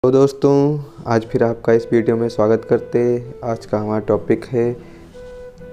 तो दोस्तों, आज फिर आपका इस वीडियो में स्वागत करते हैं। आज का हमारा टॉपिक है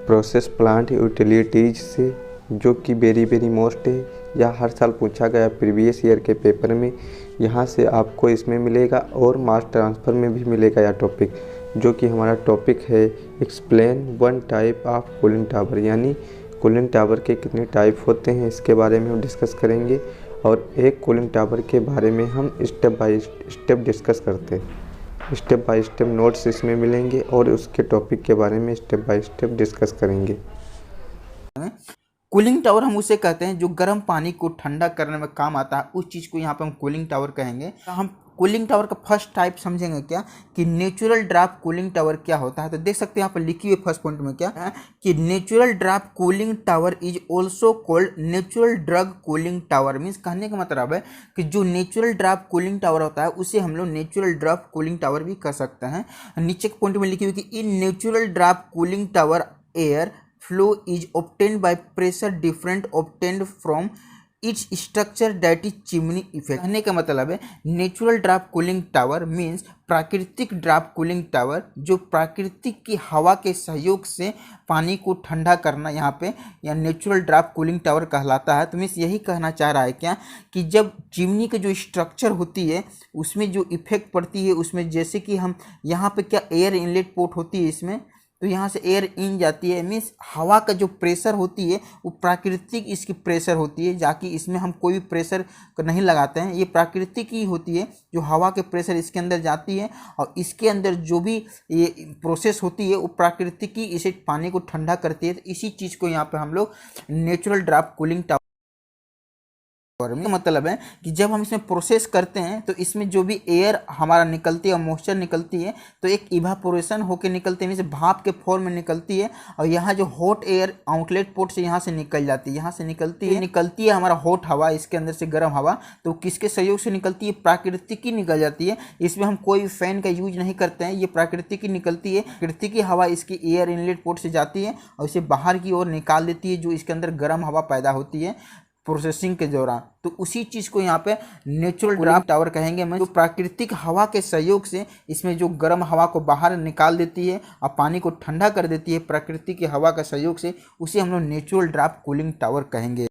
प्रोसेस प्लांट यूटिलिटीज से, जो कि वेरी मोस्ट है या हर साल पूछा गया प्रीवियस ईयर के पेपर में। यहाँ से आपको इसमें मिलेगा और मास ट्रांसफ़र में भी मिलेगा यह टॉपिक, जो कि हमारा टॉपिक है explain one type of cooling tower, यानी कूलिंग टावर के कितने टाइप होते हैं इसके बारे में हम डिस्कस करेंगे। और एक कूलिंग टावर के बारे में हम स्टेप बाय स्टेप डिस्कस करते हैं। स्टेप बाय स्टेप नोट्स इसमें मिलेंगे और उसके टॉपिक के बारे में स्टेप बाय स्टेप डिस्कस करेंगे। कूलिंग टावर हम उसे कहते हैं जो गर्म पानी को ठंडा करने में काम आता है, उस चीज़ को यहाँ पे हम कूलिंग टावर कहेंगे। तो हम कूलिंग टावर का फर्स्ट टाइप समझेंगे क्या कि नेचुरल ड्राफ्ट कूलिंग टावर क्या होता है। तो देख सकते हैं यहाँ पर लिखी हुई फर्स्ट पॉइंट में क्या है कि natural draft cooling tower is also called natural drug cooling tower. Means कहने का मतलब है कि जो नेचुरल ड्राफ्ट कूलिंग टावर होता है उसे हम लोग नेचुरल ड्राफ्ट कूलिंग टावर भी कर सकते हैं। नीचे के पॉइंट में लिखी हुई कि in natural draft cooling tower air flow is obtained by pressure different obtained from its structure that is chimney effect। कहने का मतलब है natural draft cooling tower means प्राकृतिक ड्राफ्ट कूलिंग टावर, जो प्राकृतिक की हवा के सहयोग से पानी को ठंडा करना यहाँ पे या नेचुरल ड्राफ्ट कूलिंग टावर कहलाता है। तो मीन्स यही कहना चाह रहा है क्या कि जब चिमनी की जो स्ट्रक्चर होती है उसमें जो इफेक्ट पड़ती है, उसमें जैसे कि हम यहाँ पे क्या एयर इनलेट पोर्ट होती है इसमें, तो यहाँ से एयर इन जाती है। मीन्स हवा का जो प्रेशर होती है वो प्राकृतिक इसकी प्रेशर होती है, जाकि इसमें हम कोई भी प्रेशर नहीं लगाते हैं, ये प्राकृतिक ही होती है। जो हवा के प्रेशर इसके अंदर जाती है और इसके अंदर जो भी ये प्रोसेस होती है वो प्राकृतिक ही इसे पानी को ठंडा करती है। तो इसी चीज़ को यहाँ पे हम लोग नेचुरल ड्राफ्ट कूलिंग टावर का मतलब है कि जब हम इसमें प्रोसेस करते हैं तो इसमें जो भी एयर हमारा निकलती है और मॉइस्चर निकलती है तो एक इवापोरेशन होकर निकलती है, मीन्स भाप के फॉर्म में निकलती है। और यहाँ जो हॉट एयर आउटलेट पोर्ट से यहाँ से निकल जाती है, यहाँ से निकलती है हमारा हॉट हवा, इसके अंदर से गर्म हवा। तो किसके सहयोग से निकलती है? प्राकृतिक ही निकल जाती है। इसमें हम कोई फैन का यूज नहीं करते हैं, ये प्राकृतिक ही निकलती है। प्राकृतिक की हवा इसकी एयर इनलेट पोर्ट से जाती है और इसे बाहर की ओर निकाल देती है, जो इसके अंदर गर्म हवा पैदा होती है प्रोसेसिंग के दौरान। तो उसी चीज़ को यहाँ पे नेचुरल ड्राफ्ट टावर कहेंगे। मैं जो प्राकृतिक हवा के सहयोग से इसमें जो गर्म हवा को बाहर निकाल देती है और पानी को ठंडा कर देती है प्राकृतिक हवा के सहयोग से, उसे हम लोग नेचुरल ड्राफ्ट कूलिंग टावर कहेंगे।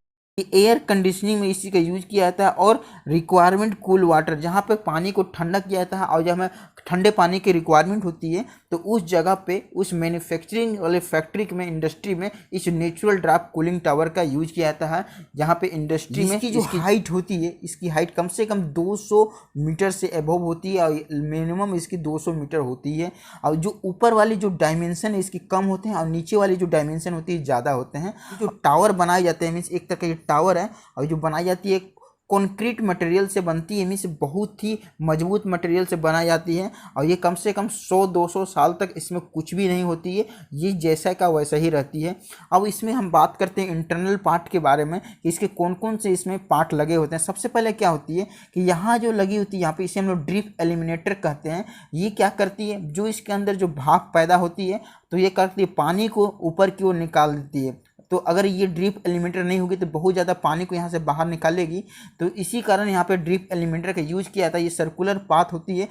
एयर कंडीशनिंग में इसी का यूज किया जाता है। और रिक्वायरमेंट कूल वाटर, जहाँ पे पानी को ठंडा किया जाता है और जब हमें ठंडे पानी की रिक्वायरमेंट होती है तो उस जगह पे उस मैन्युफैक्चरिंग वाले फैक्ट्री में, इंडस्ट्री में इस नेचुरल ड्राफ्ट कूलिंग टावर का यूज किया जाता है। जहाँ पे इंडस्ट्री में इसकी जो हाइट होती है, इसकी हाइट कम से कम 200 मीटर से एबव होती है और मिनिमम इसकी 200 मीटर होती है। और जो ऊपर वाली जो डायमेंशन है इसकी कम होते हैं और नीचे वाली जो डायमेंशन होती है ज़्यादा होते हैं। जो टावर बनाए जाते हैं, मीन्स एक तरह का टावर है और जो बनाई जाती है कंक्रीट मटेरियल से बनती है, मीन्स बहुत ही मजबूत मटेरियल से बनाई जाती है। और ये कम से कम 100-200 साल तक इसमें कुछ भी नहीं होती है, ये जैसा का वैसा ही रहती है। अब इसमें हम बात करते हैं इंटरनल पार्ट के बारे में कि इसके कौन कौन से इसमें पार्ट लगे होते हैं। सबसे पहले क्या होती है कि यहाँ जो लगी होती है, यहाँ पे इसे हम लोग ड्रिप एलिमिनेटर कहते हैं। ये क्या करती है, जो इसके अंदर जो भाप पैदा होती है तो ये करती है पानी को ऊपर की ओर निकाल देती है। तो अगर ये ड्रिप एलिमेंटर नहीं होगी तो बहुत ज़्यादा पानी को यहाँ से बाहर निकालेगी। तो इसी कारण यहाँ पे ड्रिप एलिमेंटर का यूज किया जाता है। ये सर्कुलर पाथ होती है,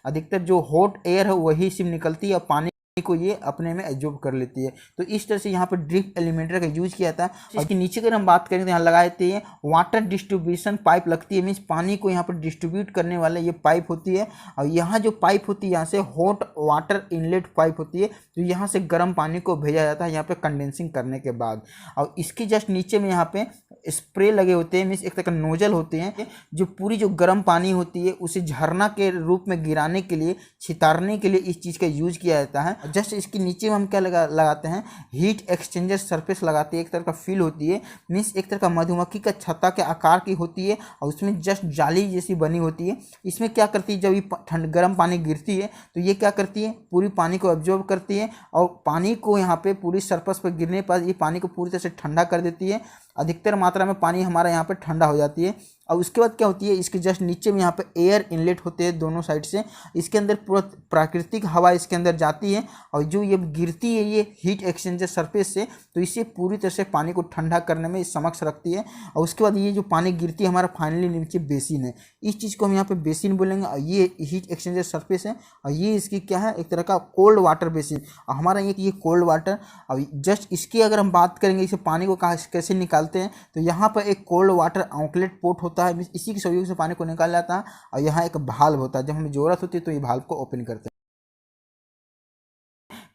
अधिकतर जो हॉट एयर है वही सिर्फ निकलती है और पानी को ये अपने में एब्जॉर्ब कर लेती है। तो इस तरह से यहाँ पर ड्रिप एलिमेंटर का यूज किया था। इसके नीचे अगर हम बात करें तो यहाँ लगा देते हैं वाटर डिस्ट्रीब्यूशन पाइप लगती है, मीन्स पानी को यहाँ पर डिस्ट्रीब्यूट करने वाला ये पाइप होती है। और यहाँ जो पाइप होती है यहाँ से हॉट वाटर इनलेट पाइप होती है, तो यहाँ से गर्म पानी को भेजा जाता है यहाँ पे कंडेंसिंग करने के बाद। और इसके जस्ट नीचे में यहाँ पे स्प्रे लगे होते हैं, मीन्स एक तरह का नोजल होते हैं, जो पूरी जो गर्म पानी होती है उसे झरना के रूप में गिराने के लिए, छितारने के लिए इस चीज़ का यूज किया जाता है। जस्ट इसके नीचे में हम क्या लगाते हैं, हीट एक्सचेंजर सरफेस लगाते हैं। एक तरह का फील होती है, मीन्स एक तरह का मधुमक्खी का छत्ता के आकार की होती है और उसमें जस्ट जाली जैसी बनी होती है। इसमें क्या करती है, जब ये गर्म पानी गिरती है तो ये क्या करती है, पूरी पानी को एब्जॉर्ब करती है और पानी को यहाँ पे पूरी सरफेस पर गिरने पर ये पानी को पूरी तरह से ठंडा कर देती है। अधिकतर मात्रा में पानी हमारा यहाँ पे ठंडा हो जाती है और उसके बाद क्या होती है, इसके जस्ट नीचे में यहाँ पे एयर इनलेट होते हैं दोनों साइड से, इसके अंदर पूरा प्राकृतिक हवा इसके अंदर जाती है और जो ये गिरती है ये हीट एक्सचेंजर सरफेस से, तो इसे पूरी तरह से पानी को ठंडा करने में समक्ष रखती है। और उसके बाद ये जो पानी गिरती है हमारा फाइनली नीचे बेसिन है, इस चीज़ को हम यहाँ पे बेसिन बोलेंगे। और ये हीट एक्सचेंजर सरफेस है और ये इसकी क्या है, एक तरह का कोल्ड वाटर बेसिन। और हमारा ये कोल्ड वाटर, अब जस्ट इसकी अगर हम बात करेंगे इसे पानी को कैसे निकालते हैं, तो यहाँ पर एक कोल्ड वाटर आउटलेट पोर्ट होता है, इसी के सहयोग से पानी को निकाला जाता है। और यहाँ एक भाल्व होता है, जब हमें ज़रूरत होती है तो ये भाल्व को ओपन करते हैं।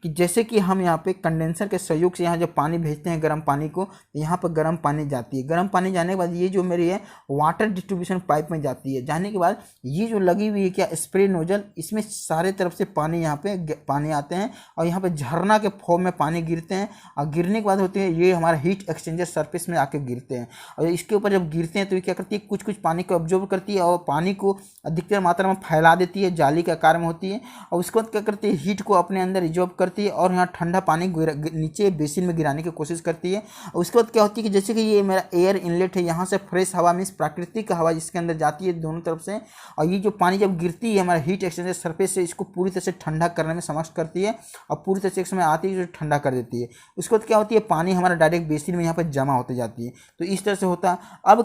कि जैसे कि हम यहाँ पे कंडेंसर के सहयोग से यहाँ जब पानी भेजते हैं गर्म पानी को, तो यहाँ पर गर्म पानी जाती है। गर्म पानी जाने के बाद ये जो मेरी है वाटर डिस्ट्रीब्यूशन पाइप में जाती है। जाने के बाद ये जो लगी हुई है क्या स्प्रे नोजल, इसमें सारे तरफ से पानी यहाँ पे पानी आते हैं और यहाँ पे झरना के फॉर्म में पानी गिरते हैं। और गिरने के बाद होते हैं ये हमारा हीट एक्सचेंजर सरफेस में आके गिरते हैं। और इसके ऊपर जब गिरते हैं तो ये क्या करती है, कुछ कुछ पानी को ऑब्जॉर्व करती है और पानी को अधिकतर मात्रा में फैला देती है, जाली के आकार में होती है। और उसके बाद क्या करती है, हीट को अपने अंदर रिजॉर्व करती है और यहाँ ठंडा पानी नीचे बेसिन में गिराने की कोशिश करती है। और उसके बाद क्या होती है कि जैसे कि ये मेरा एयर इनलेट है, यहाँ से फ्रेश हवा मीन्स प्राकृतिक हवा जिसके अंदर जाती है दोनों तरफ से, और ये जो पानी जब गिरती है हमारा हीट एक्सचेंजर सरफेस से, इसको पूरी तरह से ठंडा करने में समक्ष करती है और पूरी तरह से एक समय आती है जो ठंडा कर देती है। उसके बाद क्या होती है, पानी हमारा डायरेक्ट बेसिन में यहाँ पर जमा होते जाती है। तो इस तरह से होता है। अब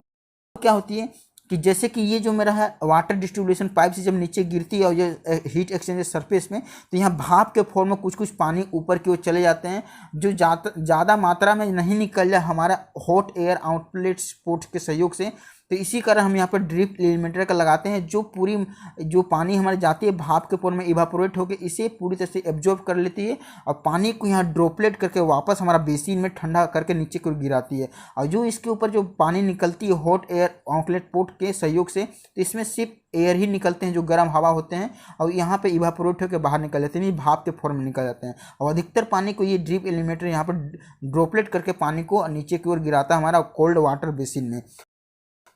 क्या होती है कि जैसे कि ये जो मेरा है वाटर डिस्ट्रीब्यूशन पाइप से जब नीचे गिरती है और ये हीट एक्सचेंजर सरफेस में, तो यहाँ भाप के फॉर्म में कुछ कुछ पानी ऊपर की ओर चले जाते हैं जो ज़्यादा मात्रा में नहीं निकल जाए हमारा हॉट एयर आउटलेट पोर्ट के सहयोग से। तो इसी कारण हम यहाँ पर ड्रिप एलिमेंटर का लगाते हैं, जो पूरी जो पानी हमारे जाती है भाप के फॉर्म में इवापोरेट होकर इसे पूरी तरह से एब्जॉर्ब कर लेती है और पानी को यहाँ ड्रॉपलेट करके वापस हमारा बेसिन में ठंडा करके नीचे को गिराती है। और जो इसके ऊपर जो पानी निकलती है हॉट एयर आउटलेट पोर्ट के सहयोग से, तो इसमें सिर्फ एयर ही निकलते हैं जो गर्म हवा होते हैं और यहाँ पे इवापोरेट होकर बाहर निकल जाते हैं, भाप के फॉर्म में निकल जाते हैं। और अधिकतर पानी को ये ड्रिप एलिमेंटर यहाँ पर ड्रॉपलेट करके पानी को नीचे की ओर गिराता है हमारा कोल्ड वाटर बेसिन में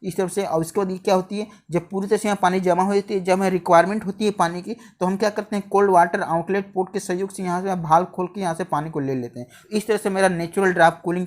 इस तरफ से। और उसके बाद क्या होती है, जब पूरी तरह से यहाँ पानी जमा हो जाती है, जब हमें रिक्वायरमेंट होती है पानी की, तो हम क्या करते हैं कोल्ड वाटर आउटलेट पोर्ट के सहयोग से यहाँ से भाल्व खोल के यहाँ से पानी को ले लेते हैं। इस तरह से मेरा नेचुरल ड्राफ्ट कूलिंग